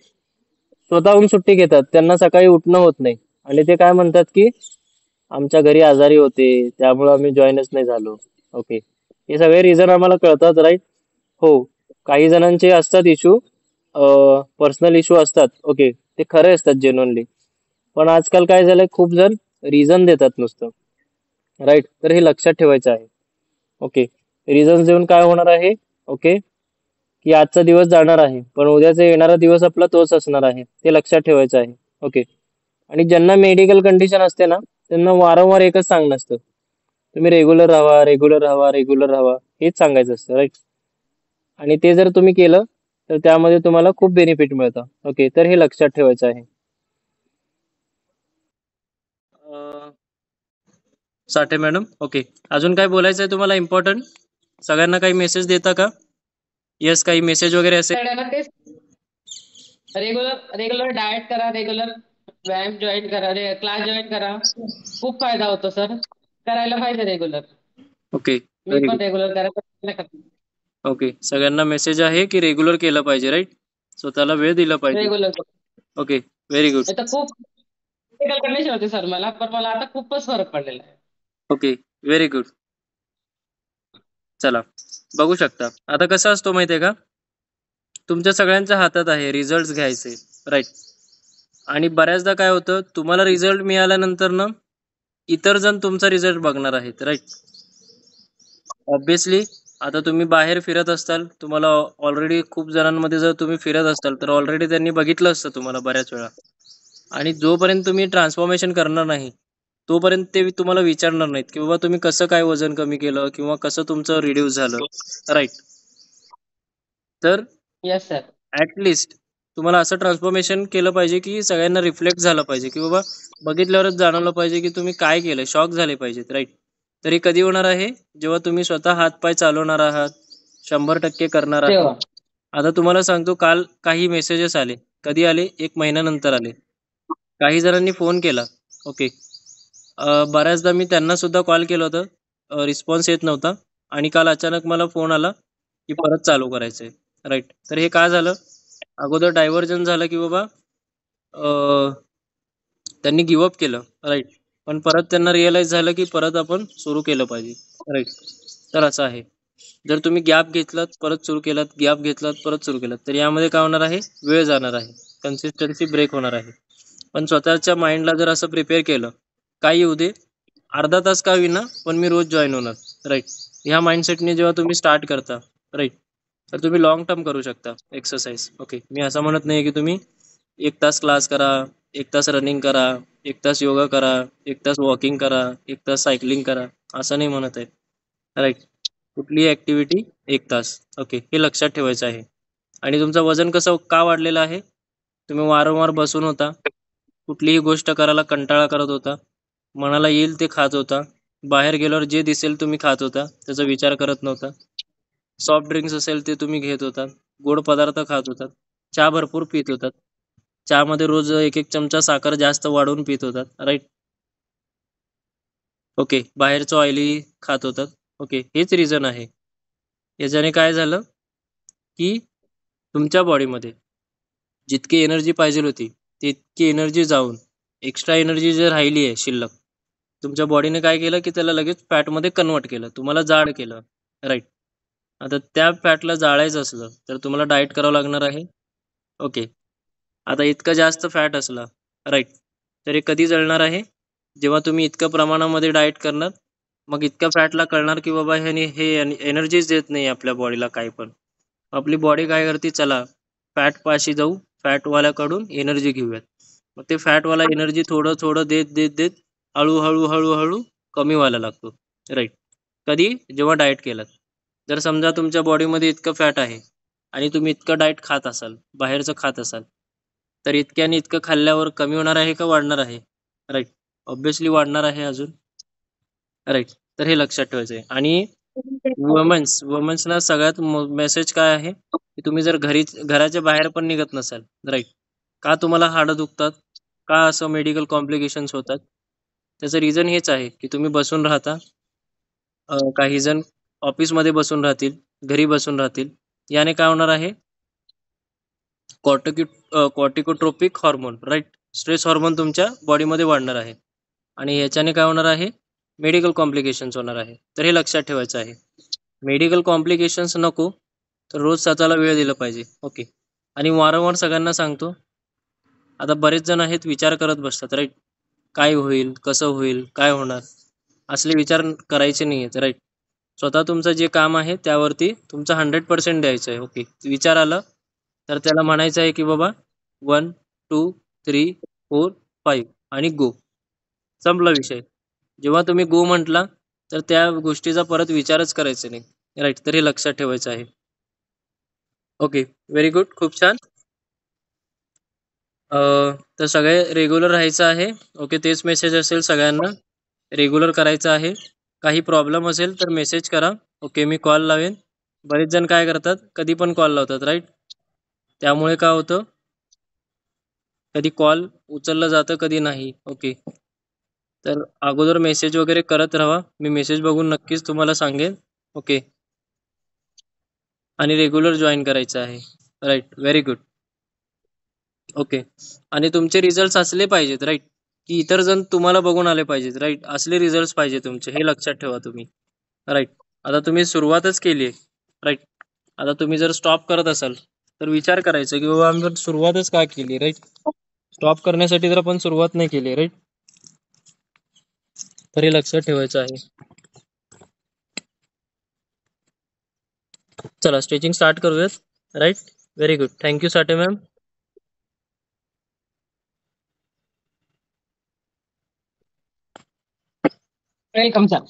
स्वतःहून सुट्टी घेतात. त्यांना सकाळी उठणं होत नाही आणि ते काय म्हणतात की आमच्या घरी आजारी होते त्यामुळे आम्ही जॉईनच नाही झालो. ओके, हे सगळे रिझन आम्हाला कळतात, राईट? हो, काही जणांचे असतात इश्यू, पर्सनल इश्यू असतात. ओके, ते खरे असतात जेन्युइनली. पण आजकाल काय झालंय, खूप जण रिझन देतात नुसतं, राईट? तर हे लक्षात ठेवायचं आहे. ओके, रिझन देऊन काय होणार आहे? ओके, की आजचा दिवस जाणार आहे पण उद्याचा येणारा दिवस आपला तोच असणार आहे, ते लक्षात ठेवायचं आहे. ओके. आणि ज्यांना मेडिकल कंडिशन असते ना त्यांना वारंवार एकच सांगणं असतं, तुम्ही रेग्युलर राहा, रेग्युलर राहा, रेग्युलर राहा, हेच सांगायचं असतं, राईट? आणि ते जर तुम्ही केलं तर त्यामध्ये तुम्हाला खूप बेनिफिट मिळतं. ओके, तर हे लक्षात ठेवायचं आहे. साठे मॅडम, ओके, अजून काय बोलायचं आहे तुम्हाला इम्पॉर्टंट? सगळ्यांना काही मेसेज देता का? येस, काही मेसेज वगैरे असेल? सगळ्यांना तेच रेग्युलर रेग्युलर डाएट करा, रेग्युलर व्यायाम जॉईन करा, क्लास जॉईन करा. खूप फायदा होतो सर. करायला पाहिजे रेग्युलर. ओके, मी व्हेरी पण गुड. रेग्युलर करायचा प्रयत्न करते. ओके, सगळ्यांना मेसेज आहे की रेग्युलर केलं पाहिजे, राईट? स्वतःला वेळ दिला पाहिजे. Regular okay, very good. तर खूप टेक्निकल कंडिशन होती सर मला, पण मला आता खूपच फरक पडलेला आहे. Okay, very good. चला, बघू शकता आता कसं असतो माहितीये का, तुमच्या सगळ्यांच्या हातात आहे रिझल्ट घ्यायचे, राईट? आणि बऱ्याचदा काय होतं, तुम्हाला रिझल्ट मिळाल्यानंतर ना इतर जण तुमचा रिझल्ट बघणार आहेत, राईट? ऑब्विसली आता तुम्ही बाहेर फिरत असताल, तुम्हाला ऑलरेडी खूप जणांमध्ये जर तुम्ही फिरत असाल तर ऑलरेडी त्यांनी बघितलं असतं तुम्हाला बऱ्याच वेळा. आणि जोपर्यंत तुम्ही ट्रान्सफॉर्मेशन करणार नाही तोपर्यंत ते तुम्हाला विचारणार नाहीत की बाबा तुम्ही कसं काय वजन कमी केलं किंवा कसं तुमचं रिड्यूस झालं, राईट? तर येस सर. ऍटलिस्ट तुम्हाला असं ट्रान्सफॉर्मेशन केलं पाहिजे की सगळ्यांना रिफ्लेक्ट झालं पाहिजे की बाबा बघितल्यावरच जाणवलं पाहिजे की तुम्ही काय केलं, शॉक झाले पाहिजेत, राईट? तर हे कधी होणार आहे? जेव्हा तुम्ही स्वतः हातपाय चालवणार आहात, 100% करणार आहात. तेव्हा आता तुम्हाला सांगतो, काल काही मेसेजेस आले. कधी आले? 1 महिन्यानंतर आले. काही जणांनी फोन केला, ओके. बऱ्याचदा मी त्यांना सुद्धा कॉल केलं होतं, रिस्पॉन्स येत नव्हता. आणि काल अचानक मला फोन आला की परत चालू करायचंय, राईट? तर हे काय झालं? अगोदर डायव्हर्जन झालं की बाबा त्यांनी गिव्हअप केलं, राईट? पण परत त्यांना रिअलाइज झालं की परत आपण सुरू केलं पाहिजे, राईट? तर असं आहे. जर तुम्ही गॅप घेतलात परत सुरू केलात, गॅप घेतलात परत सुरू केलात, तर यामध्ये काय होणार आहे? वेळ जाणार आहे, कन्सिस्टन्सी ब्रेक होणार आहे. पण स्वतःच्या माइंडला जर असं प्रिपेअर केलं, काय येऊ दे, अर्धा तास का होईना पण मी रोज जॉईन होणार, राईट? ह्या माइंडसेटने जेव्हा तुम्ही स्टार्ट करता, राईट, तर तुम्ही लॉंग टर्म करू शकता एक्सरसाइज, ओके. मी असं म्हणत नाही की तुम्ही 1 तास क्लास करा, 1 तास रनिंग करा, 1 तास योगा करा, 1 तास वॉकिंग करा, 1 तास सायकलिंग करा, असं नाही म्हणत आहे, राईट? कुठलीही ऍक्टिव्हिटी 1 तास, ओके, हे लक्षात ठेवायचं आहे. आणि तुमचं वजन कसं का वाढलेलं आहे? तुम्ही वारंवार बसून होता, कुठलीही गोष्ट करायला कंटाळा करत होता, मनाला येईल ते खात होता, बाहेर गेल्यावर जे दिसेल तुम्ही खात होता, त्याचा विचार करत नव्हता. सॉफ्ट ड्रिंक्स असेल ते तुम्ही घेत होता, गोड पदार्थ खात होतात, चहा भरपूर पित होतात, चहामध्ये रोज 1-1 चमचा साखर जास्त वाढवून पित होतात, राईट? ओके. बाहेरचं ऑइली खात होतात, ओके. हेच रिझन आहे. याच्याने काय झालं की तुमच्या बॉडीमध्ये जितकी एनर्जी पाहिजे होती तितकी एनर्जी जाऊन एक्स्ट्रा एनर्जी जर राहिली आहे शिल्लक, तुमच्या बॉडीने काय केलं की त्याला लगेच फॅटमध्ये कन्वर्ट केलं, तुम्हाला जाड केलं, राईट? आता त्या फॅटला जाळायचं असलं तर तुम्हाला डाएट करावं लागणार आहे, ओके. आता इतकं जास्त फॅट असला, राईट, तर हे कधी जळणार आहे? जेव्हा तुम्ही इतक्या प्रमाणामध्ये डाएट करणार, मग इतक्या फॅटला कळणार की बाबा ह्याने हे एनर्जीच देत नाही आपल्या बॉडीला काही पण. आपली बॉडी काय करते, चला फॅट पाशी जाऊ, फॅटवाल्याकडून एनर्जी घेऊयात. मग ते फॅटवाला एनर्जी थोडं थोडं देत देत देत हळूहळू हळूहळू कमी व्हायला लागतो, राईट? कधी? जेव्हा डाएट केलं. जर समजा तुमच्या बॉडीमध्ये इतकं फॅट आहे आणि तुम्ही इतकं डाएट खात असाल, बाहेरचं खात असाल, तर इतक्याने इतकं खाल्ल्यावर कमी होणार आहे का वाढणार आहे? राईट, ऑब्विसली वाढणार आहे अजून, राईट? तर हे लक्षात ठेवायचं आहे. आणि वुमन्सना सगळ्यात मेसेज काय आहे की तुम्ही जर घराच्या बाहेर पण निघत नसाल, राईट, का तुम्हाला हाडं दुखतात, का असं मेडिकल कॉम्प्लिकेशन्स होतात? त्याचं रिझन हेच आहे की तुम्ही बसून राहता. काही जण ऑफिसमध्ये बसून राहतील, घरी बसून राहतील. याने काय होणार आहे? कॉर्टिकोट्रोपिक हॉर्मोन, राईट, स्ट्रेस हॉर्मोन तुमच्या बॉडीमध्ये वाढणार आहे. आणि याच्याने काय होणार आहे? मेडिकल कॉम्प्लिकेशन्स होणार आहे. तर हे लक्षात ठेवायचं आहे. मेडिकल कॉम्प्लिकेशन्स नको तर रोज स्वतःला वेळ दिला पाहिजे, ओके. आणि वारंवार सगळ्यांना सांगतो, आता बरेच जण आहेत विचार करत बसतात, राईट, काय होईल, कसं होईल, काय होणार, असले विचार करायचे नाही आहेत, राईट? स्वतः तुमचं जे काम आहे त्यावरती तुमचं 100% द्यायचं आहे, ओके. विचार आला तर त्याला म्हणायचं आहे की बाबा 1, 2, 3, 4, 5 आणि गो, संपला विषय. जेव्हा तुम्ही गो म्हटला तर त्या गोष्टीचा परत विचारच करायचा नाही, राईट? तर हे लक्षात ठेवायचं आहे, ओके. व्हेरी गुड, खूप छान. तर सगळे रेग्युलर राहायचं आहे, ओके. तेच मेसेज असेल सगळ्यांना, रेग्युलर करायचं आहे. काही प्रॉब्लेम असेल तर मेसेज करा, ओके. मी कॉल लावेन. बरेच जण काय करतात, कधी पण कॉल लावतात, राईट? त्यामुळे काय होतं, कधी कॉल उचललं जातं, कधी नाही, ओके. तर अगोदर मेसेज वगैरे करत राहा, मी मेसेज बघून नक्कीच तुम्हाला सांगेन, ओके. आणि रेग्युलर जॉईन करायचं आहे, राईट? Very good, okay. आणि तुमचे रिझल्ट असले पाहिजेत, राईट, की इतर जण तुम्हाला बघून आले पाहिजेत, राईट? असले रिझल्ट पाहिजे तुमचे, हे लक्षात ठेवा तुम्ही, राईट? आता तुम्ही सुरुवातच केली आहे, राईट? आता तुम्ही जर स्टॉप करत असाल तर विचार करायचा की बाबा आम्ही सुरुवातच का केली, राईट? स्टॉप करण्यासाठी तर आपण सुरुवात नाही केली, राईट? तरी लक्षात ठेवायचं आहे. चला स्ट्रेचिंग स्टार्ट करूयात, राईट? व्हेरी गुड, थँक्यू साठे मॅम. Welcome sir.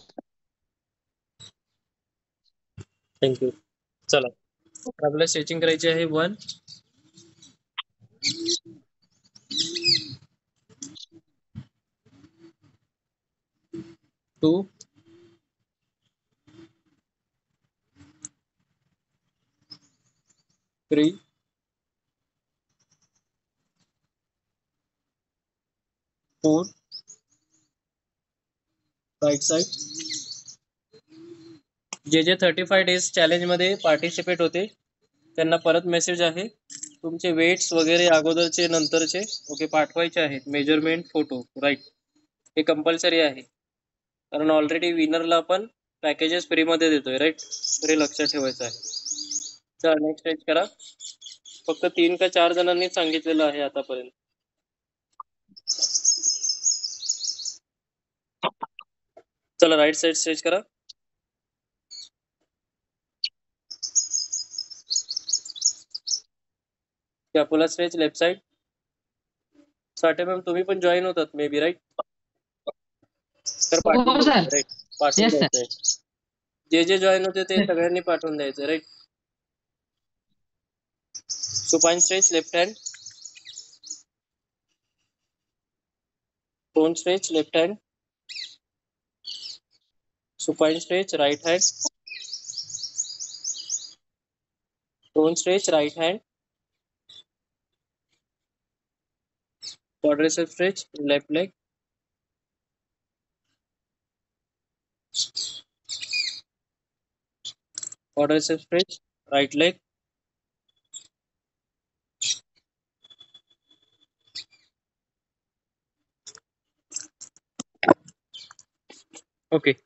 थँक्यू. चला आपल्याला स्ट्रेचिंग करायची आहे. 1 2 3 4 राईट साइड. जे 35 डेज चॅलेंज मध्ये पार्टिसिपेट होते त्यांना परत मेसेज आहे, तुमचे वेट्स वगैरे अगोदरचे नंतरचे ओके पाठवायचे आहेत, मेजरमेंट फोटो, राईट? हे कंपल्सरी आहे कारण ऑलरेडी विनरला आपण पॅकेजेस फ्रीमध्ये देतोय, राईट? तरी लक्षात ठेवायचं आहे. चला नेक्स्ट स्टेज करा. फक्त 3 का 4 जणांनी सांगितलेलं आहे आतापर्यंत. चला राईट साइड स्ट्रेच करा. कॅपुला स्ट्रेच लेफ्ट साइड. साठे मॅम तुम्ही पण जॉईन होतात मे बी, राईट? तर पाठवून हो द्यायचं, सर. राईट? पाठवून येस सर. द्यायचंय. जे जॉईन होते ते सगळ्यांनी पाठवून द्यायचं, राईट? Supine stretch left hand. Prone stretch left hand. Supine stretch right hand. Prone stretch right hand. quadricep stretch left leg. Quadricep stretch right leg. Okay.